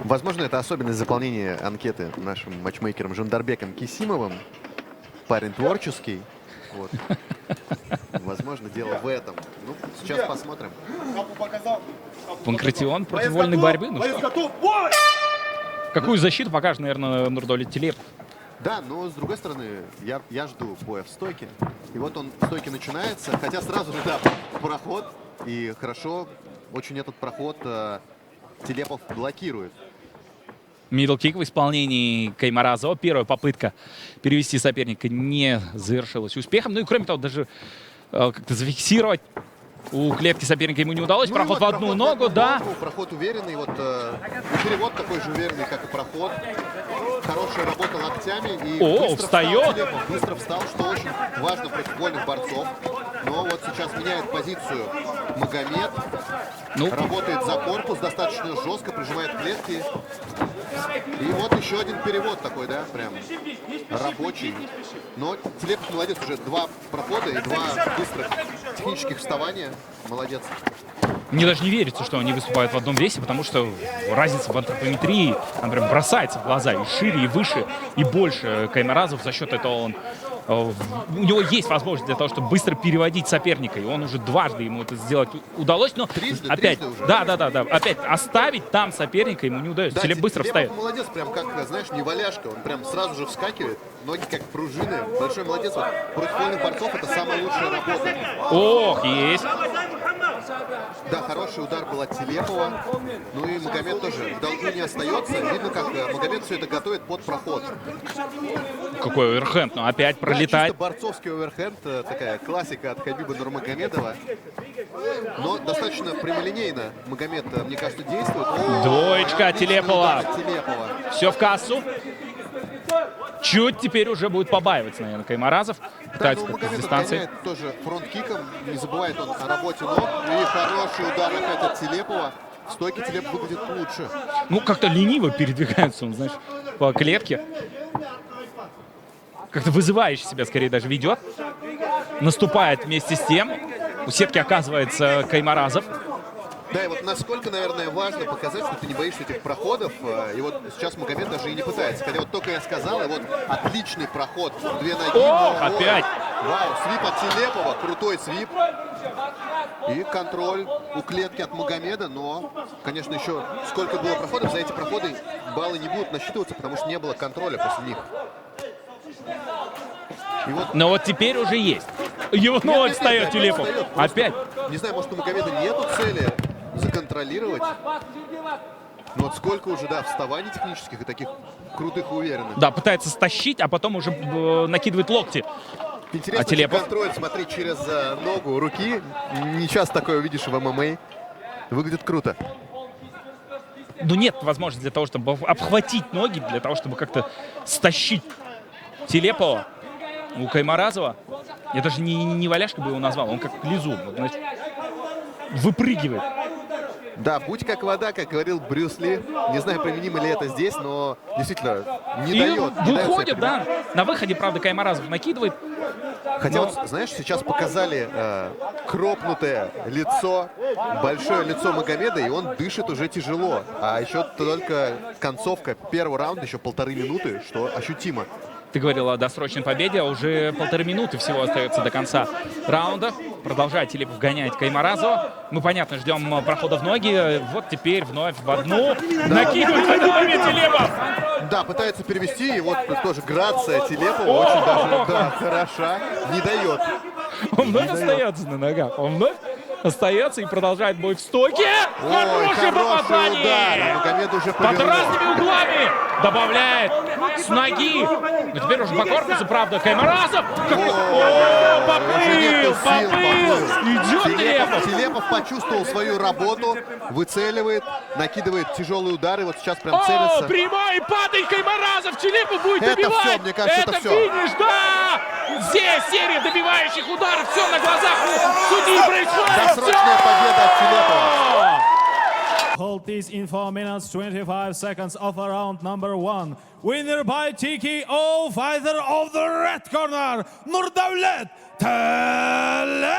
Возможно, это особенность заполнения анкеты нашим матчмейкером Жандарбеком Кисимовым. Парень творческий. Вот. Возможно, дело в этом. Ну, сейчас посмотрим. Панкратион против вольной борьбы. Ну что? Какую защиту покажет, наверное, Нурдолит Телепов? Да, но с другой стороны, я жду боя в стойке. И вот он в стойке начинается, хотя сразу же, да, проход. И хорошо, очень этот проход Телепов блокирует. Мидл-кик в исполнении Каймаразова. Первая попытка перевести соперника не завершилась успехом. Ну и кроме того, даже как-то зафиксировать у клетки соперника ему не удалось. Ну проход вот в одну ногу, да. Проход уверенный, вот и перевод такой же уверенный, как и проход. Хорошая работа локтями. И быстро встает. Быстро встал, что очень важно против вольных борцов. Но вот сейчас меняет позицию Магомед. Ну. Работает за корпус достаточно жестко, прижимает клетки. И вот еще один перевод такой, да, прям рабочий. Но Телепов молодец, уже 2 прохода и 2 быстрых технических вставания. Молодец. Мне даже не верится, что они выступают в одном весе, потому что разница в антропометрии, она прям бросается в глаза. И шире, и выше, и больше Каймаразов. За счет этого он... У него есть возможность для того, чтобы быстро переводить соперника. И он уже дважды ему это сделать удалось. Но опять, уже. Да. Опять оставить там соперника ему не удается. Да, Телеп быстро встает. Молодец, прям как, знаешь, не валяшка. Он прям сразу же вскакивает. Ноги как пружины. Большой молодец. Вот, против вольных борцов это самая лучшая работа. Ох, есть. Да, хороший удар был от Телепова. Ну и Магомед тоже в долгу не остается. Видно, как Магомед все это готовит под проход. Какой оверхенд, но опять пролетает. Да, чисто борцовский оверхенд. Такая классика от Хабиба Нурмагомедова. Но достаточно прямолинейно Магомед, мне кажется, действует. Двоечка от Телепова. Телепова. Все в кассу. Чуть теперь уже будет побаиваться, наверное, Каймаразов. Пытается Да, ну, как-то с Магомед дистанции. тоже фронт-киком. Не забывает он о работе ног. И хороший удар опять от Телепова. В стойке Телепов выглядит лучше. Ну, как-то лениво передвигается он, знаешь, по клетке. Как-то вызывающе себя скорее даже ведет. Наступает вместе с тем. У сетки оказывается Каймаразов. Да, и вот насколько, наверное, важно показать, что ты не боишься этих проходов. И вот сейчас Магомед даже и не пытается. Хотя вот только я сказал, и вот отличный проход. 2 ноги. О, опять. Вау, свип от Телепова. Крутой свип. И контроль у клетки от Магомеда. Но, конечно, еще сколько было проходов, за эти проходы баллы не будут насчитываться, потому что не было контроля после них. И вот... Но вот теперь уже есть. Его вновь встает Телепов. Опять. Не знаю, может, у Магомеда нету цели законтролировать. Но вот сколько уже, да, вставаний технических и таких крутых и уверенных. Да, пытается стащить, а потом уже накидывает локти. Интересно, Телепов? контроль, смотри, через ногу руки. Не часто такое увидишь в ММА. Выглядит круто. Ну, нет возможности для того, чтобы обхватить ноги, для того, чтобы как-то стащить Телепова у Каймаразова. Я даже не валяшка бы его назвал, он как лизун. Вот, значит, выпрыгивает. Да, будь как вода, как говорил Брюс Ли. Не знаю, применимо ли это здесь, но действительно не дает. Выходит, да. На выходе, правда, Каймаразов накидывает. Хотя вот, знаешь, сейчас показали кропнутое лицо, большое лицо Магомеда, и он дышит уже тяжело. А еще только концовка первого раунда, еще 1,5 минуты, что ощутимо. Ты говорил о досрочной победе, а уже 1,5 минуты всего остается до конца раунда. Продолжает Телепов гонять Каймаразова. Мы, понятно, ждем прохода в ноги. Вот теперь вновь в одну. Да. Накидывает на голове Телепов. Да, пытается перевести. И вот тоже грация Телепова очень даже хороша. Не дает. Он вновь остается на ногах. Он вновь остается и продолжает бой в стойке. Хорошее попадание. Удар. Магомед уже под разными углами добавляет с ноги. Но теперь уже по корпусу, правда, Каймаразов. Поплыл. Идет Телепов. Телепов почувствовал свою работу, выцеливает, накидывает тяжелые удары. Вот сейчас прям целится. Прямой, падает Каймаразов. Телепов будет добивать. Это все, мне кажется, это все. Финиш, да. Здесь серия добивающих ударов. Все на глазах у судьи происходит. Досрочная победа от Телепова. Hold this in 4 minutes 25 seconds of round number 1. Winner by TKO, fighter of the red corner, Nurdavlet Telepa.